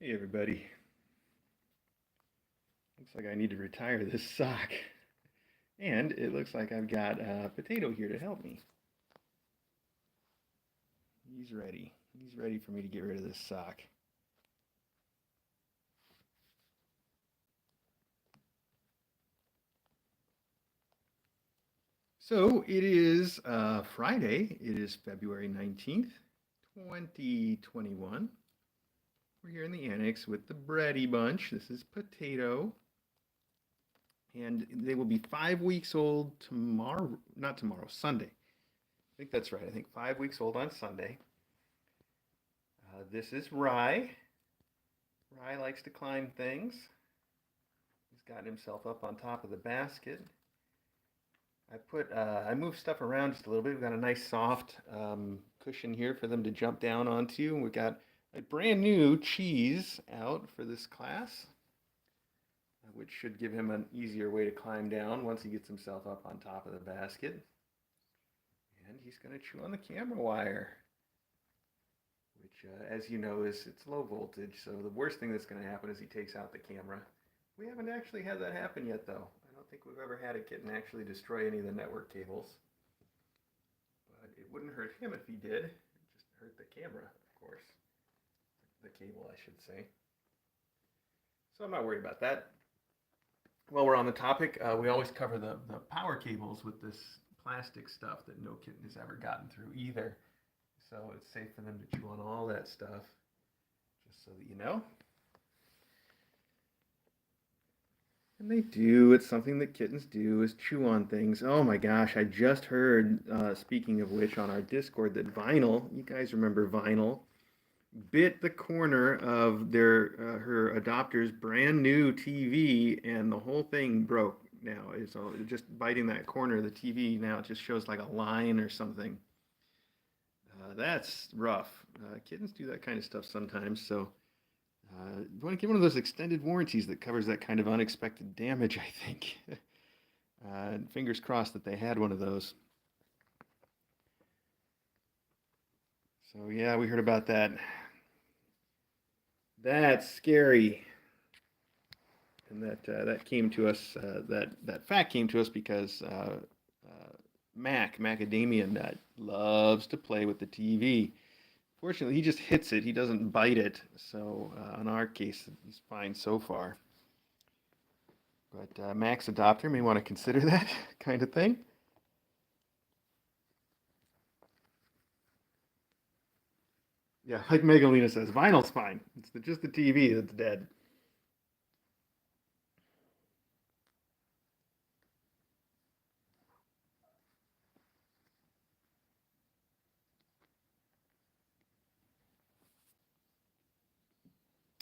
Hey everybody. Looks like I need to retire this sock. And it looks like I've got Potato here to help me. He's ready. He's ready for me to get rid of this sock. So it is Friday. It is February 19th, 2021. We're here in the annex with the Brady Bunch. This is Potato. And they will be 5 weeks old tomorrow. Not tomorrow, Sunday. I think that's right. I think 5 weeks old on Sunday. This is Rye. Rye likes to climb things. He's gotten himself up on top of the basket. I moved stuff around just a little bit. We've got a nice soft cushion here for them to jump down onto. We've got a brand new cheese out for this class, which should give him an easier way to climb down once he gets himself up on top of the basket. And he's going to chew on the camera wire, which, as you know, it's low voltage. So the worst thing that's going to happen is he takes out the camera. We haven't actually had that happen yet, though. I don't think we've ever had a kitten actually destroy any of the network cables. But it wouldn't hurt him if he did. It just hurt the camera, of course. The cable, I should say. So I'm not worried about that. While we're on the topic, we always cover the power cables with this plastic stuff that no kitten has ever gotten through either. So it's safe for them to chew on all that stuff, just so that you know. And they do. It's something that kittens do, is chew on things. Oh my gosh, I just heard, speaking of which, on our Discord that Vinyl, you guys remember Vinyl, bit the corner of her adopter's brand new TV, and the whole thing broke now. It's just biting that corner of the TV now. It just shows like a line or something. That's rough. Kittens do that kind of stuff sometimes, so you want to get one of those extended warranties that covers that kind of unexpected damage, I think. Fingers crossed that they had one of those. So yeah, we heard about that. That's scary. And that came to us. That fact came to us because Macadamia Nut, loves to play with the TV. Fortunately, he just hits it. He doesn't bite it. So in our case, he's fine so far. But Mac's adopter may want to consider that kind of thing. Yeah, like Megalina says, vinyl's fine. It's just the TV that's dead.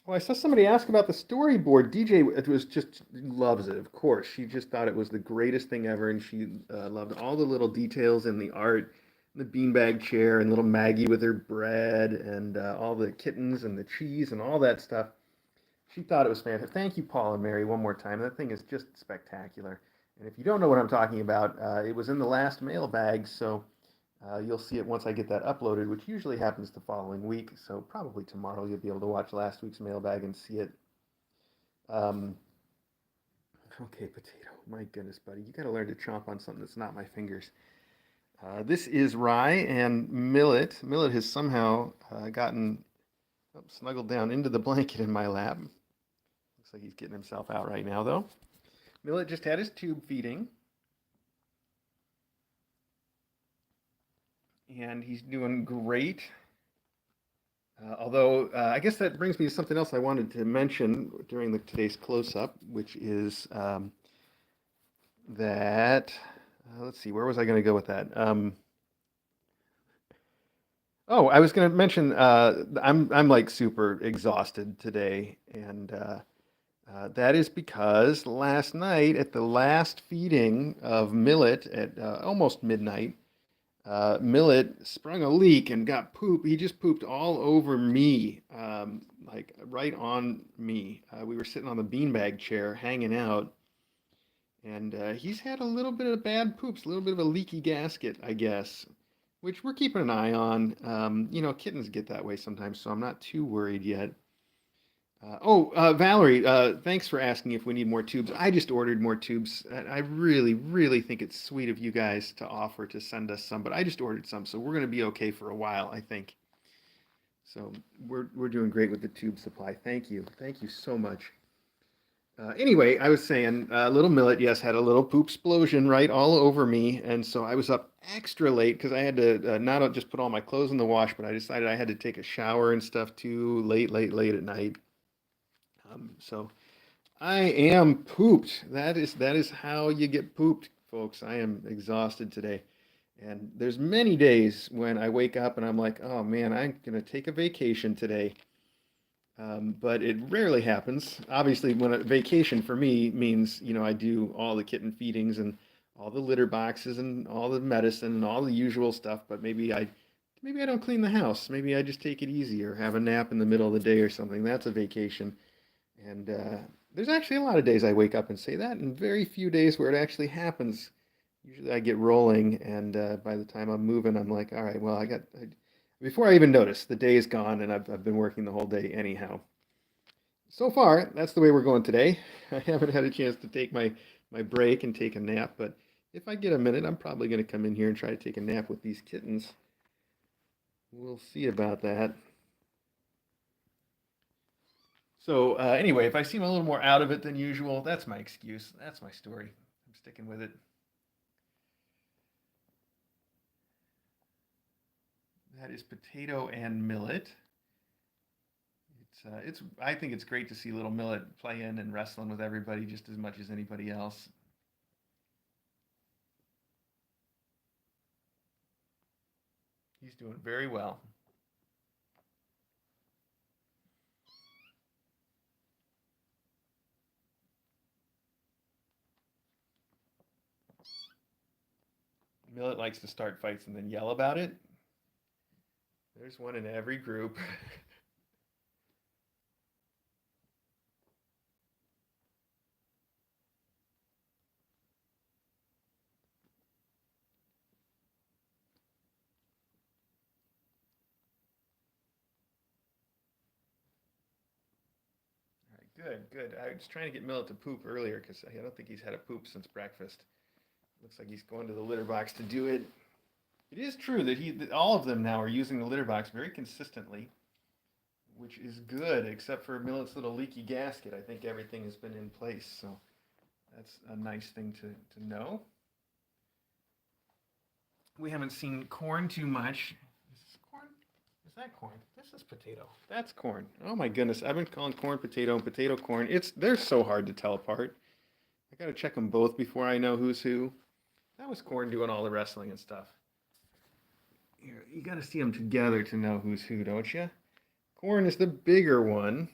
Well, I saw somebody ask about the storyboard. DJ it was just loves it, of course. She just thought it was the greatest thing ever, and she loved all the little details in the art, the beanbag chair, and little Maggie with her bread, and all the kittens and the cheese and all that stuff. She thought it was fantastic. Thank you, Paul and Mary, one more time. That thing is just spectacular. And if you don't know what I'm talking about, it was in the last mailbag, so you'll see it once I get that uploaded, which usually happens the following week. So probably tomorrow you'll be able to watch last week's mailbag and see it. Um, okay, Potato. My goodness, buddy. You got to learn to chomp on something that's not my fingers. This is Rye and Millet. Millet has somehow gotten snuggled down into the blanket in my lap. Looks like he's getting himself out right now, though. Millet just had his tube feeding. And he's doing great. Although, I guess that brings me to something else I wanted to mention during today's close-up, which is that, let's see, where was I going to go with that? Oh, I was going to mention I'm like super exhausted today, and that is because last night at the last feeding of Millet at almost midnight, Millet sprung a leak and got poop. He just pooped all over me, like right on me. We were sitting on the beanbag chair hanging out, and he's had a little bit of bad poops, a little bit of a leaky gasket, I guess, which we're keeping an eye on. Kittens get that way sometimes, so I'm not too worried yet. Valerie, thanks for asking if we need more tubes. I just ordered more tubes. I really, really think it's sweet of you guys to offer to send us some, but I just ordered some, so we're going to be okay for a while, I think. So we're doing great with the tube supply. Thank you so much. Anyway, I was saying, little Millet, yes, had a little poop explosion right all over me, and so I was up extra late because I had to not just put all my clothes in the wash, but I decided I had to take a shower and stuff too, late at night. So I am pooped. That is how you get pooped, folks. I am exhausted today. And there's many days when I wake up and I'm like, oh man, I'm gonna take a vacation today. But it rarely happens. Obviously, when a vacation for me means, I do all the kitten feedings and all the litter boxes and all the medicine and all the usual stuff, but maybe I don't clean the house. Maybe I just take it easy or have a nap in the middle of the day or something. That's a vacation. And there's actually a lot of days I wake up and say that, and very few days where it actually happens. Usually I get rolling, and by the time I'm moving, I'm like, all right, well, before I even notice, the day is gone, and I've been working the whole day anyhow. So far, that's the way we're going today. I haven't had a chance to take my break and take a nap, but if I get a minute, I'm probably going to come in here and try to take a nap with these kittens. We'll see about that. So anyway, if I seem a little more out of it than usual, that's my excuse. That's my story. I'm sticking with it. That is potato and millet. It's. I think it's great to see little millet playing and wrestling with everybody just as much as anybody else. He's doing very well. Millet likes to start fights and then yell about it. There's one in every group. All right, good. I was trying to get Millet to poop earlier because I don't think he's had a poop since breakfast. Looks like he's going to the litter box to do it. It is true that all of them now are using the litter box very consistently, which is good, except for Millet's little leaky gasket. I think everything has been in place, so that's a nice thing to know. We haven't seen corn too much. Is this corn? Is that corn? This is potato. That's corn. Oh my goodness, I've been calling corn potato and potato corn. They're so hard to tell apart. I gotta check them both before I know who's who. That was corn doing all the wrestling and stuff. You gotta see them together to know who's who, don't you? Corn is the bigger one.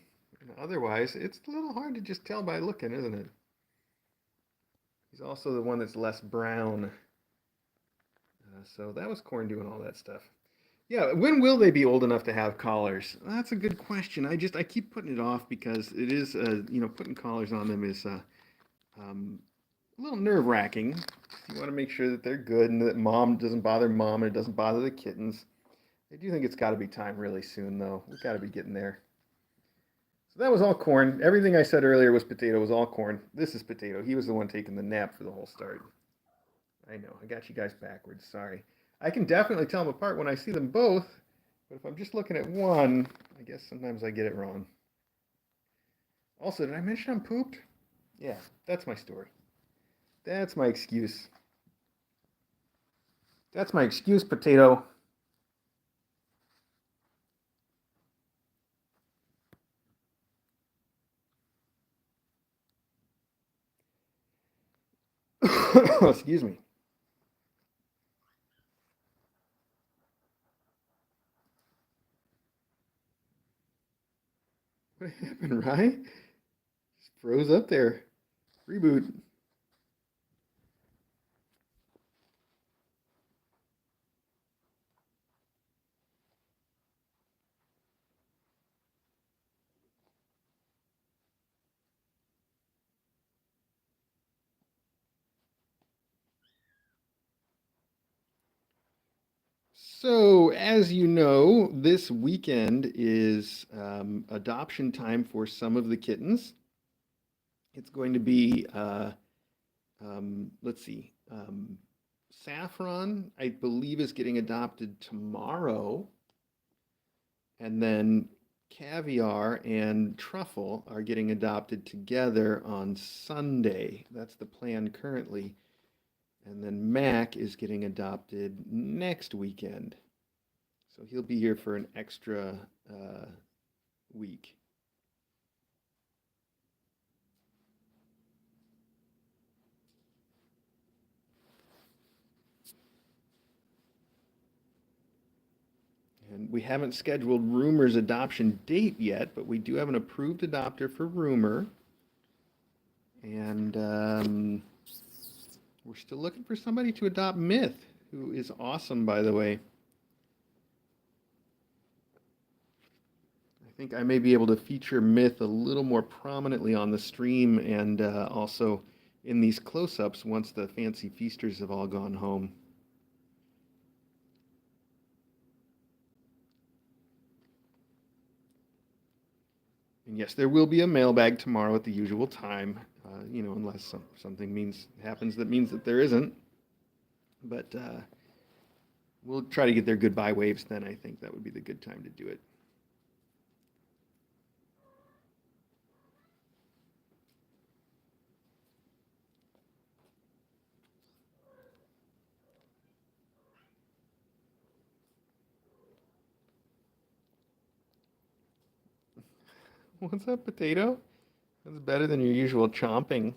Otherwise, it's a little hard to just tell by looking, isn't it? He's also the one that's less brown. So that was Corn doing all that stuff. Yeah, when will they be old enough to have collars? That's a good question. I keep putting it off because it is putting collars on them is um, a little nerve wracking. You want to make sure that they're good and that mom doesn't bother mom and it doesn't bother the kittens. I do think it's got to be time really soon though. We've got to be getting there. So that was all corn. Everything I said earlier was potato, was all corn. This is potato. He was the one taking the nap for the whole start. I know. I got you guys backwards. Sorry. I can definitely tell them apart when I see them both, but if I'm just looking at one, I guess sometimes I get it wrong. Also, did I mention I'm pooped? Yeah, that's my story. That's my excuse. That's my excuse, potato. Excuse me. What happened, right? Just froze up there. Reboot. So, as you know, this weekend is adoption time for some of the kittens. It's going to be, let's see, Saffron, I believe, is getting adopted tomorrow. And then Caviar and Truffle are getting adopted together on Sunday. That's the plan currently. And then Mac is getting adopted next weekend. So he'll be here for an extra week. And we haven't scheduled Rumor's adoption date yet, but we do have an approved adopter for Rumor. And we're still looking for somebody to adopt Myth, who is awesome, by the way. I think I may be able to feature Myth a little more prominently on the stream and also in these close-ups once the fancy feasters have all gone home. And yes, there will be a mailbag tomorrow at the usual time, unless something happens that means that there isn't. But we'll try to get their goodbye waves then. I think that would be the good time to do it. What's up, potato? That's better than your usual chomping.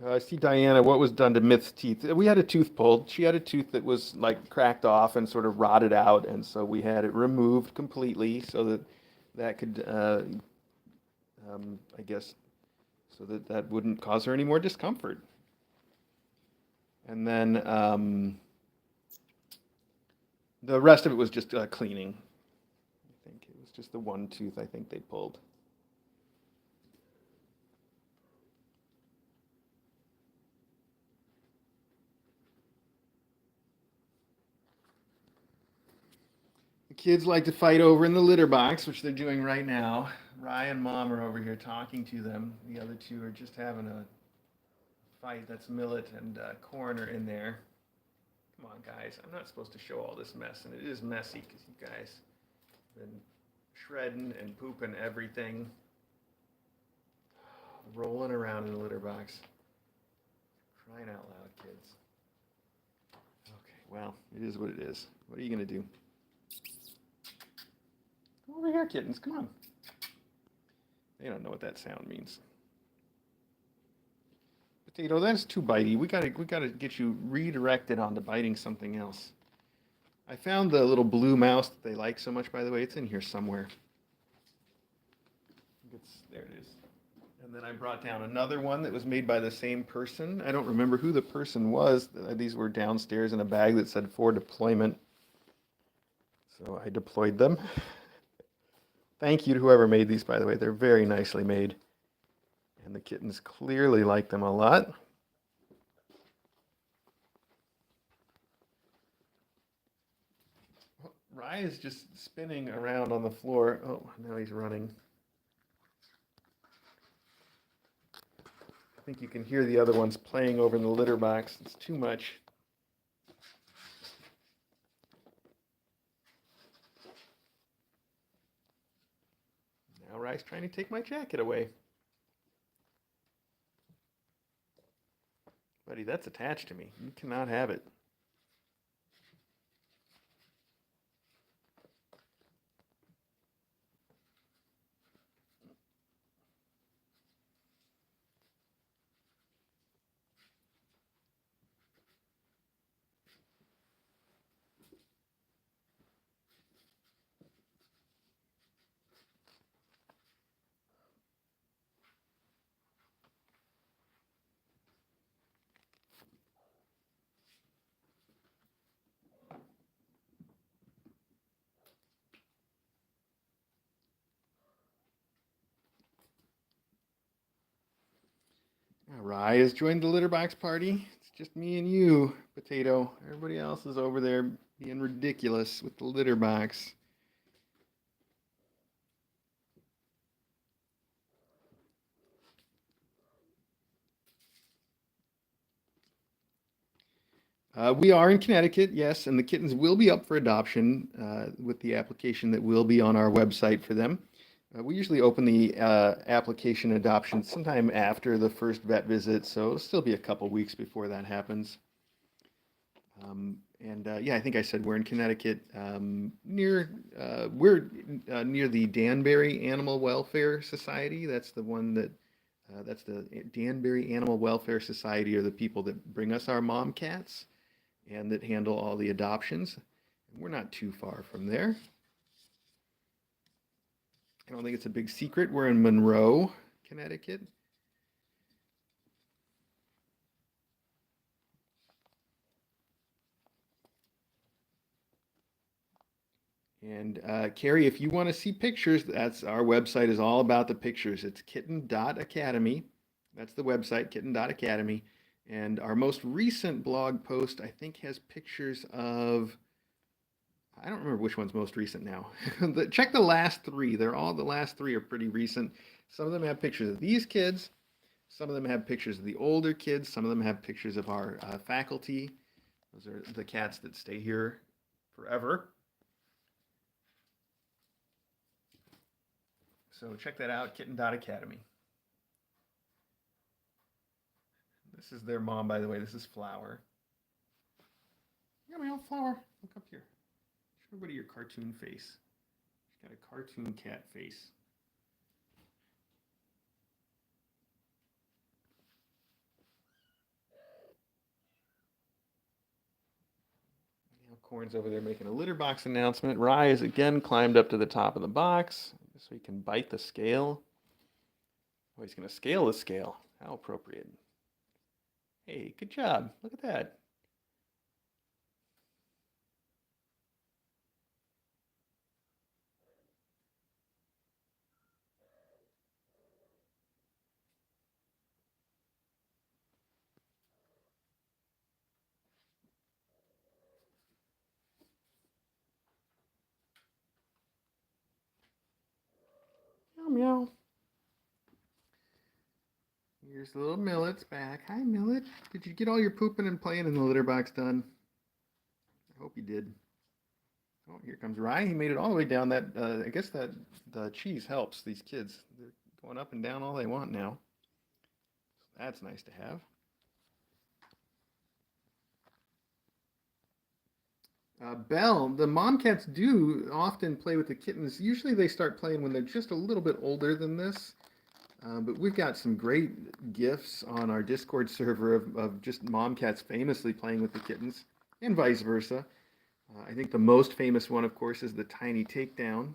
I see Diana. What was done to Myth's teeth? We had a tooth pulled. She had a tooth that was like cracked off and sort of rotted out, and so we had it removed completely so that that could, I guess, so that that wouldn't cause her any more discomfort. And then the rest of it was just cleaning. I think it was just the one tooth I think they pulled. The kids like to fight over in the litter box, which they're doing right now. Rye and Mom are over here talking to them. The other two are just having a fight. That's Millet and Corn are in there. Come on, guys. I'm not supposed to show all this mess, and it is messy because you guys have been shredding and pooping everything, rolling around in the litter box. Crying out loud, kids. Okay, well, it is what it is. What are you going to do? Come over here, kittens. Come on. They don't know what that sound means. Potato, that's too bitey. We gotta get you redirected onto biting something else. I found the little blue mouse that they like so much, by the way. It's in here somewhere. There it is. And then I brought down another one that was made by the same person. I don't remember who the person was. These were downstairs in a bag that said for deployment. So I deployed them. Thank you to whoever made these, by the way. They're very nicely made. And the kittens clearly like them a lot. Rye is just spinning around on the floor. Oh, now he's running. I think you can hear the other ones playing over in the litter box. It's too much. Now Rye's trying to take my jacket away. Buddy, that's attached to me. You cannot have it. Rye has joined the litter box party. It's just me and you, Potato. Everybody else is over there being ridiculous with the litter box. We are in Connecticut, yes, and the kittens will be up for adoption with the application that will be on our website for them. We usually open the application adoption sometime after the first vet visit, so it'll still be a couple weeks before that happens. Yeah, I think I said we're in Connecticut, we're near the Danbury Animal Welfare Society. That's the one that that's the Danbury Animal Welfare Society are the people that bring us our mom cats and that handle all the adoptions. We're not too far from there. I don't think it's a big secret. We're in Monroe, Connecticut. And Carrie, if you want to see pictures, that's our website is all about the pictures. It's kitten.academy. That's the website, kitten.academy. And our most recent blog post, I think, has pictures of, I don't remember which one's most recent now. Check the last three. The last three are pretty recent. Some of them have pictures of these kids. Some of them have pictures of the older kids. Some of them have pictures of our faculty. Those are the cats that stay here forever. So check that out, kitten.academy. This is their mom, by the way. This is Flower. Yeah, meow, Flower. Look up here. Show everybody your cartoon face. She's got a cartoon cat face. Now Corn's over there making a litter box announcement. Rye has again climbed up to the top of the box so he can bite the scale. Oh, he's going to scale the scale. How appropriate. Hey, good job. Look at that. Meow, meow. Here's the little Millet's back. Hi, Millet. Did you get all your pooping and playing in the litter box done? I hope you did. Oh, here comes Rye. He made it all the way down that, I guess that the cheese helps these kids. They're going up and down all they want now. So that's nice to have. Belle, the mom cats do often play with the kittens. Usually they start playing when they're just a little bit older than this. But we've got some great gifs on our Discord server of just mom cats famously playing with the kittens and vice versa. I think the most famous one, of course, is the tiny takedown.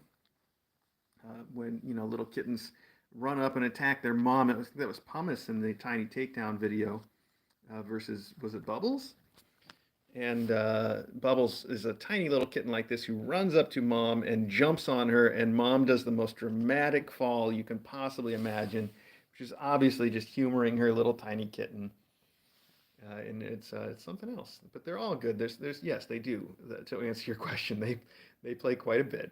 When little kittens run up and attack their mom. That was Pumice in the tiny takedown video versus was it Bubbles? And Bubbles is a tiny little kitten like this who runs up to mom and jumps on her, and mom does the most dramatic fall you can possibly imagine, which is obviously just humoring her little tiny kitten. And it's something else, but they're all good. There's yes, they do. To answer your question, they play quite a bit.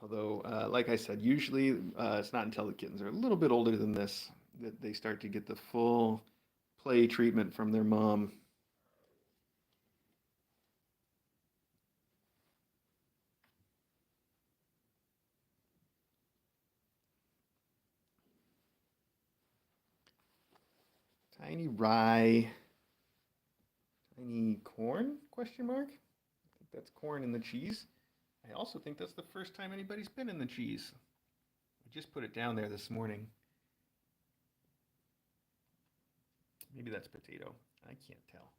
Although, like I said, usually it's not until the kittens are a little bit older than this that they start to get the full play treatment from their mom. Tiny Rye, tiny corn? Question mark. I think that's corn in the cheese. I also think that's the first time anybody's been in the cheese. We just put it down there this morning. Maybe that's potato. I can't tell.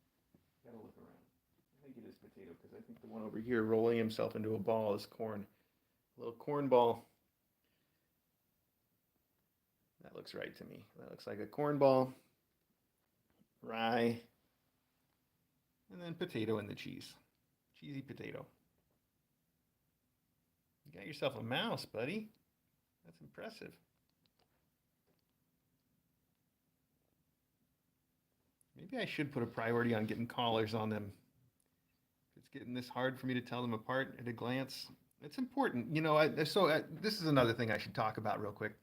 Gotta look around. I think it is potato because I think the one over here rolling himself into a ball is corn. A little corn ball. That looks right to me. That looks like a corn ball, rye, and then potato in the cheese. Cheesy potato. You got yourself a mouse, buddy. That's impressive. Maybe I should put a priority on getting collars on them. It's getting this hard for me to tell them apart at a glance. It's important, this is another thing I should talk about real quick.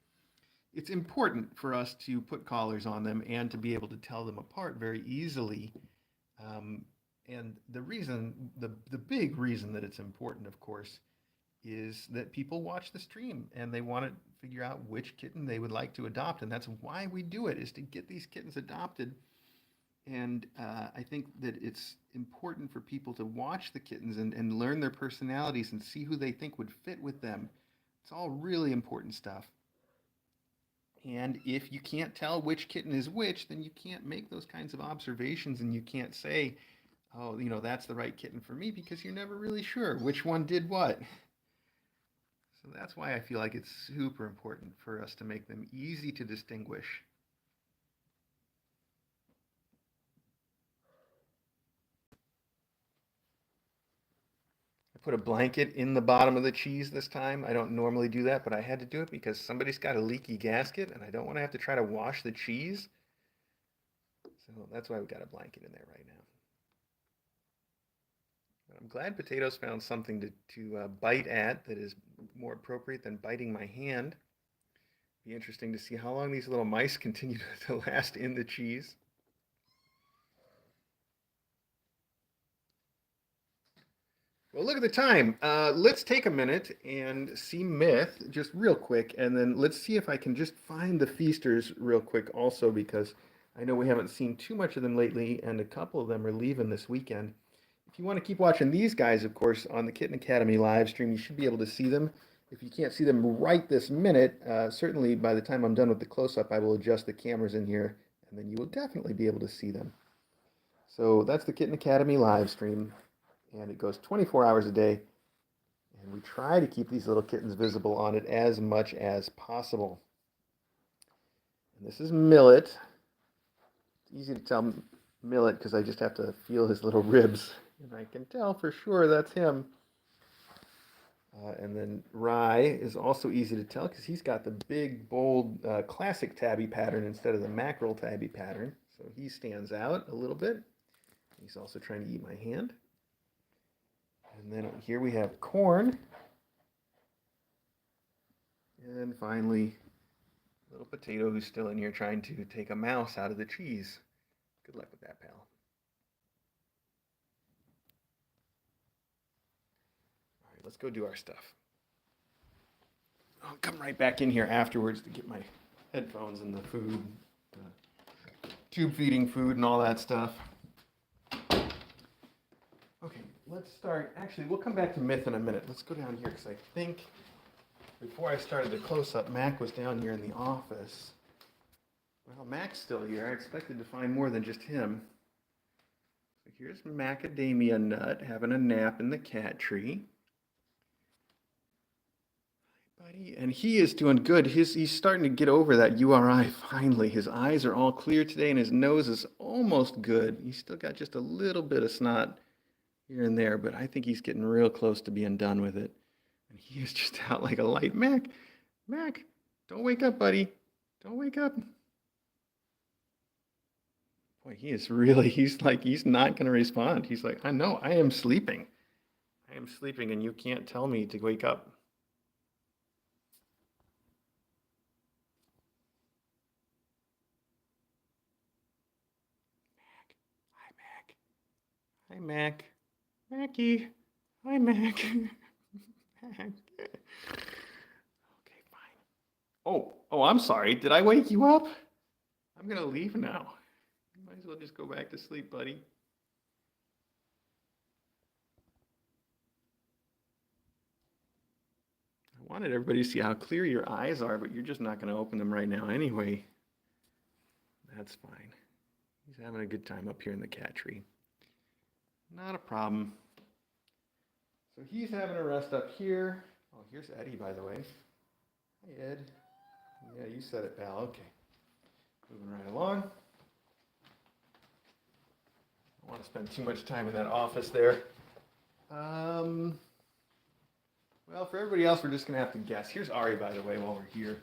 It's important for us to put collars on them and to be able to tell them apart very easily. Um, and the big reason that it's important, of course, is that people watch the stream and they want to figure out which kitten they would like to adopt, and that's why we do it, is to get these kittens adopted. And I think that it's important for people to watch the kittens and learn their personalities and see who they think would fit with them. It's all really important stuff. And if you can't tell which kitten is which, then you can't make those kinds of observations and you can't say, oh, that's the right kitten for me, because you're never really sure which one did what. So that's why I feel like it's super important for us to make them easy to distinguish. I put a blanket in the bottom of the cheese this time. I don't normally do that, but I had to do it because somebody's got a leaky gasket and I don't want to have to try to wash the cheese. So that's why we got a blanket in there right now. But I'm glad Potatoes found something to bite at that is more appropriate than biting my hand. Be interesting to see how long these little mice continue to last in the cheese. Well, look at the time. Let's take a minute and see Myth just real quick, and then let's see if I can just find the feasters real quick also, because I know we haven't seen too much of them lately, and a couple of them are leaving this weekend. If you want to keep watching these guys, of course, on the Kitten Academy live stream, you should be able to see them. If you can't see them right this minute, certainly by the time I'm done with the close-up, I will adjust the cameras in here, and then you will definitely be able to see them. So that's the Kitten Academy live stream, and it goes 24 hours a day, and we try to keep these little kittens visible on it as much as possible. And this is Millet. It's easy to tell Millet because I just have to feel his little ribs, and I can tell for sure that's him. And then Rye is also easy to tell because he's got the big, bold, classic tabby pattern instead of the mackerel tabby pattern. So he stands out a little bit. He's also trying to eat my hand. And then here we have Corn. And finally, little Potato, who's still in here trying to take a mouse out of the cheese. Good luck with that, pal. All right, let's go do our stuff. I'll come right back in here afterwards to get my headphones and the food, tube feeding food and all that stuff. Okay, let's start. Actually, we'll come back to Myth in a minute. Let's go down here because I think before I started the close-up, Mac was down here in the office. Well, Mac's still here. I expected to find more than just him. So here's Macadamia Nut having a nap in the cat tree. Hi, buddy. And he is doing good. He's starting to get over that URI finally. His eyes are all clear today and his nose is almost good. He's still got just a little bit of snot here and there, but I think he's getting real close to being done with it. And he is just out like a light. Mac, don't wake up, buddy. Don't wake up. Boy, he's not going to respond. He's like, I know, I am sleeping. I am sleeping and you can't tell me to wake up. Mac. Hi, Mac. Hi, Mac. Mackie. Hi, Mac. Mac. Okay, fine. Oh, I'm sorry. Did I wake you up? I'm going to leave now. You might as well just go back to sleep, buddy. I wanted everybody to see how clear your eyes are, but you're just not going to open them right now anyway. That's fine. He's having a good time up here in the cat tree. Not a problem. So he's having a rest up here. Oh, here's Eddie, by the way. Hi, Ed. Yeah, you said it, pal. Okay. Moving right along. I don't want to spend too much time in that office there. What Well, for everybody else, we're just going to have to guess. Here's Ari, by the way, while we're here.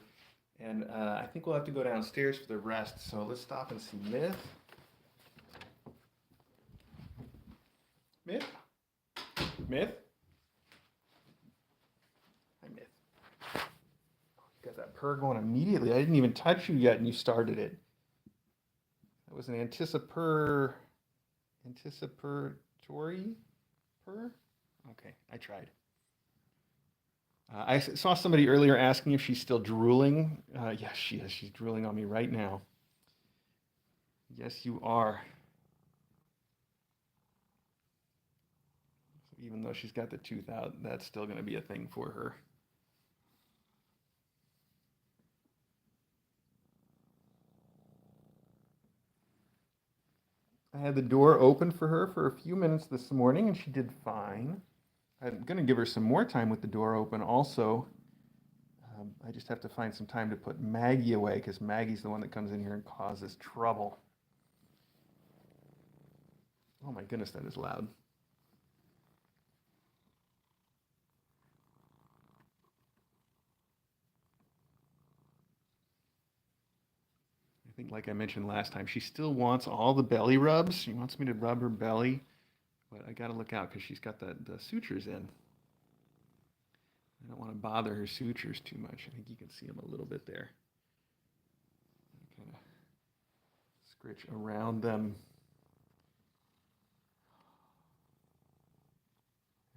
And I think we'll have to go downstairs for the rest. So let's stop and see Myth. Myth? Myth? Hi, Myth. You got that purr going immediately. I didn't even touch you yet, and you started it. That was an anticipatory purr? Okay, I tried. I saw somebody earlier asking if she's still drooling. Yes, she is. She's drooling on me right now. Yes, you are. Even though she's got the tooth out, that's still going to be a thing for her. I had the door open for her for a few minutes this morning, and she did fine. I'm going to give her some more time with the door open also. I just have to find some time to put Maggie away because Maggie's the one that comes in here and causes trouble. Oh my goodness, that is loud. I think like I mentioned last time, she still wants all the belly rubs. She wants me to rub her belly, but I got to look out because she's got the sutures in. I don't want to bother her sutures too much. I think you can see them a little bit there. Kind of scritch around them.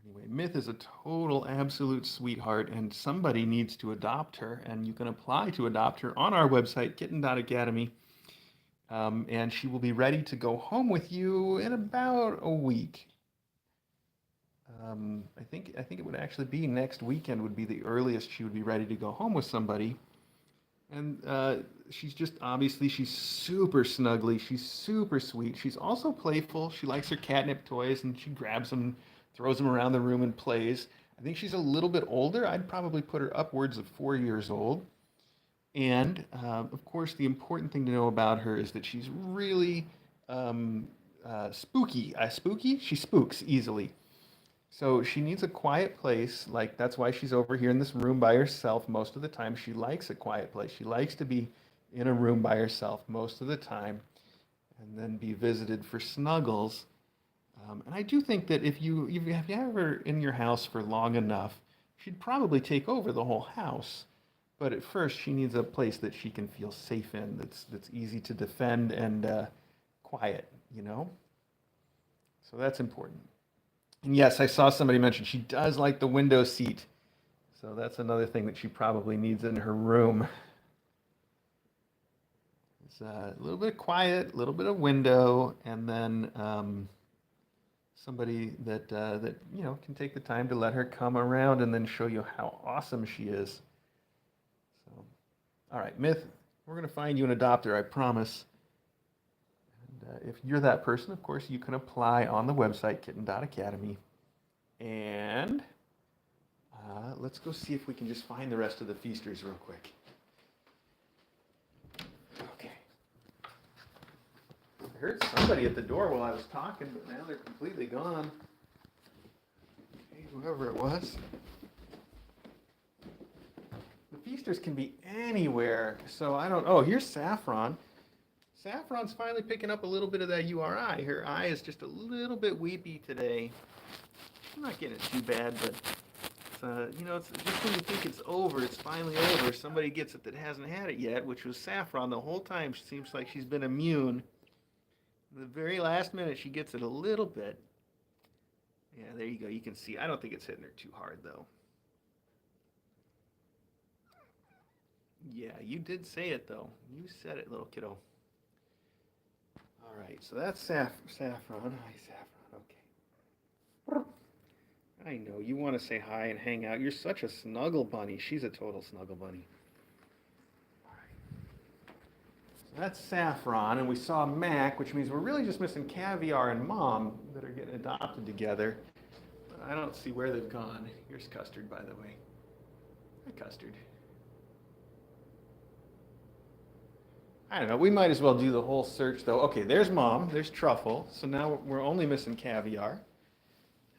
Anyway, Myth is a total absolute sweetheart, and somebody needs to adopt her, and you can apply to adopt her on our website, kitten.academy, and she will be ready to go home with you in about a week. I think it would actually be next weekend would be the earliest she would be ready to go home with somebody. And she's just obviously she's super snuggly. She's super sweet. She's also playful. She likes her catnip toys and she grabs them, throws them around the room and plays. I think she's a little bit older. I'd probably put her upwards of 4 years old. And of course, the important thing to know about her is that she's really spooky. Spooky? She spooks easily. So she needs a quiet place. Like that's why she's over here in this room by herself most of the time. She likes a quiet place. She likes to be in a room by herself most of the time and then be visited for snuggles. And I do think that if you have her in your house for long enough, she'd probably take over the whole house. But at first, she needs a place that she can feel safe in, that's easy to defend and quiet, you know? So that's important. And yes, I saw somebody mention she does like the window seat. So that's another thing that she probably needs in her room. It's a little bit quiet, a little bit of window, and then somebody that can take the time to let her come around and then show you how awesome she is. So, all right, Myth, we're going to find you an adopter, I promise. If you're that person, of course, you can apply on the website, kitten.academy. And let's go see if we can just find the rest of the feasters real quick. Okay. I heard somebody at the door while I was talking, but now they're completely gone. Okay, whoever it was. The feasters can be anywhere, so I don't... Oh, here's Saffron. Saffron's finally picking up a little bit of that URI. Her eye is just a little bit weepy today. I'm not getting it too bad, but it's just when you think it's over, it's finally over. Somebody gets it that hasn't had it yet, which was Saffron. The whole time she seems like she's been immune. The very last minute she gets it a little bit. Yeah, there you go. You can see. I don't think it's hitting her too hard, though. Yeah, you did say it, though. You said it, little kiddo. All right, so that's Saffron. Hi, Saffron. Okay. I know, you want to say hi and hang out. You're such a snuggle bunny. She's a total snuggle bunny. All right. So that's Saffron, and we saw Mac, which means we're really just missing Caviar and Mom that are getting adopted together. But I don't see where they've gone. Here's Custard, by the way. Hi, Custard. I don't know. We might as well do the whole search, though. Okay, there's Mom. There's Truffle. So now we're only missing Caviar.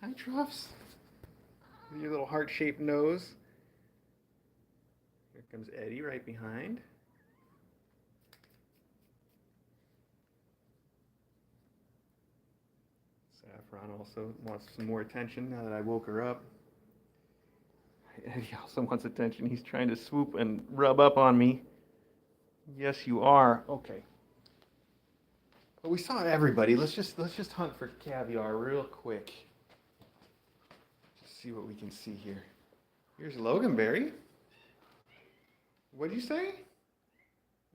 Hi, Truffs. with your little heart-shaped nose. Here comes Eddie right behind. Saffron also wants some more attention now that I woke her up. Eddie also wants attention. He's trying to swoop and rub up on me. Yes, you are. Okay. But we saw everybody. Let's just hunt for caviar real quick. Just see what we can see here. Here's Loganberry. What'd you say?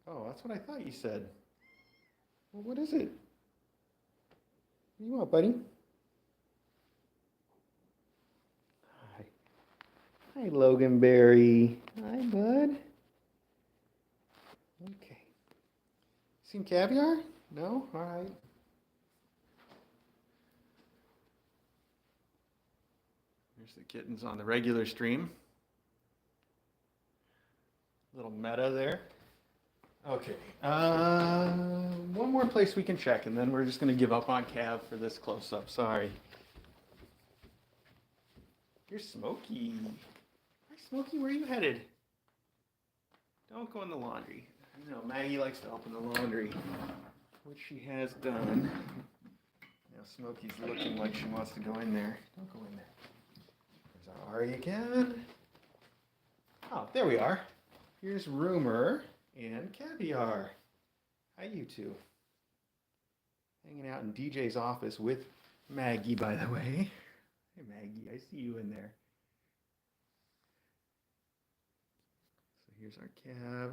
Oh, that's what I thought you said. Well, what is it? What do you want, buddy? Hi. Hi, Loganberry. Hi, bud. Okay. Seen caviar? No? All right. There's the kittens on the regular stream. Little meta there. Okay. One more place we can check, and then we're just going to give up on Cav for this close-up. Sorry. Here's Smokey. Hi, Smokey. Where are you headed? Don't go in the laundry. I know Maggie likes to open the laundry, which she has done. Now Smokey's looking like she wants to go in there. Don't go in there. There's our Ari again. Oh, there we are. Here's Rumor and Caviar. Hi, you two. Hanging out in DJ's office with Maggie, by the way. Hey, Maggie, I see you in there. So here's our Cav.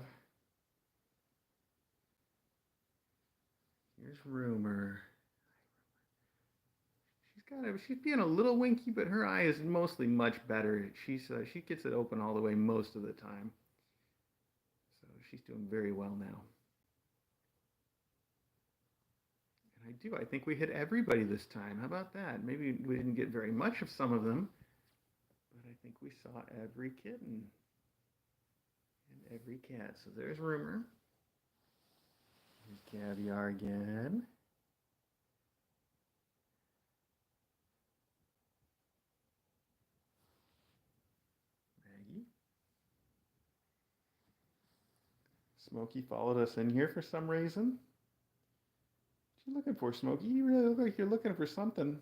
Here's Rumor. She's being a little winky, but her eye is mostly much better. She gets it open all the way most of the time. So she's doing very well now. And I think we hit everybody this time. How about that? Maybe we didn't get very much of some of them, but I think we saw every kitten and every cat. So there's Rumor. Here's Caviar again. Maggie. Smokey followed us in here for some reason. What you looking for, Smokey? You really look like you're looking for something.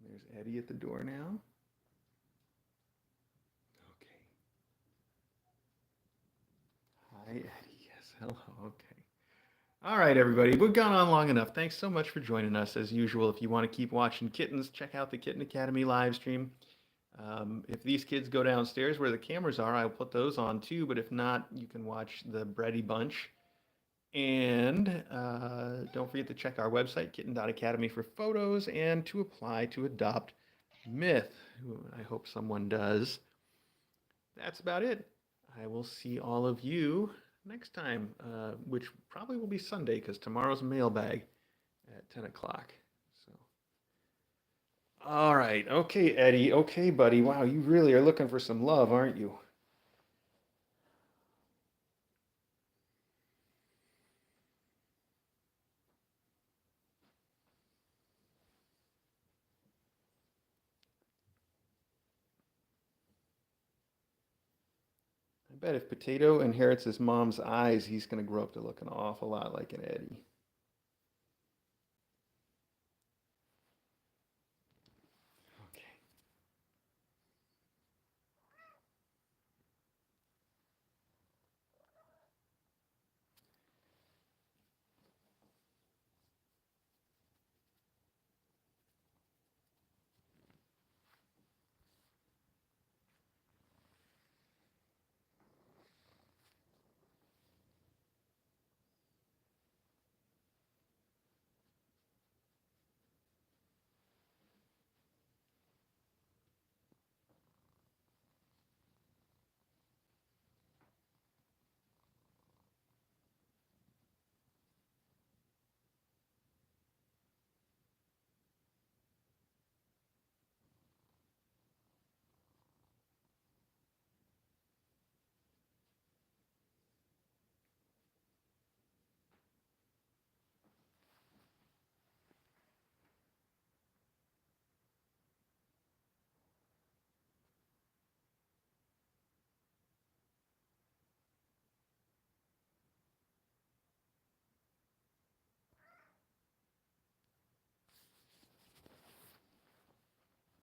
There's Eddie at the door now. Okay. Hi, Eddie. Yes, hello. Okay. All right, everybody. We've gone on long enough. Thanks so much for joining us. As usual, if you want to keep watching Kittens, check out the Kitten Academy live stream. If these kids go downstairs where the cameras are, I'll put those on too. But if not, you can watch the Brady Bunch. And don't forget to check our website, kitten.academy, for photos and to apply to adopt Myth. I hope someone does. That's about it. I will see all of you next time, which probably will be Sunday because tomorrow's mailbag at 10 o'clock. So, all right. Okay, Eddie. Okay, buddy. Wow, you really are looking for some love, aren't you? I bet if Potato inherits his mom's eyes, he's going to grow up to look an awful lot like an Eddie.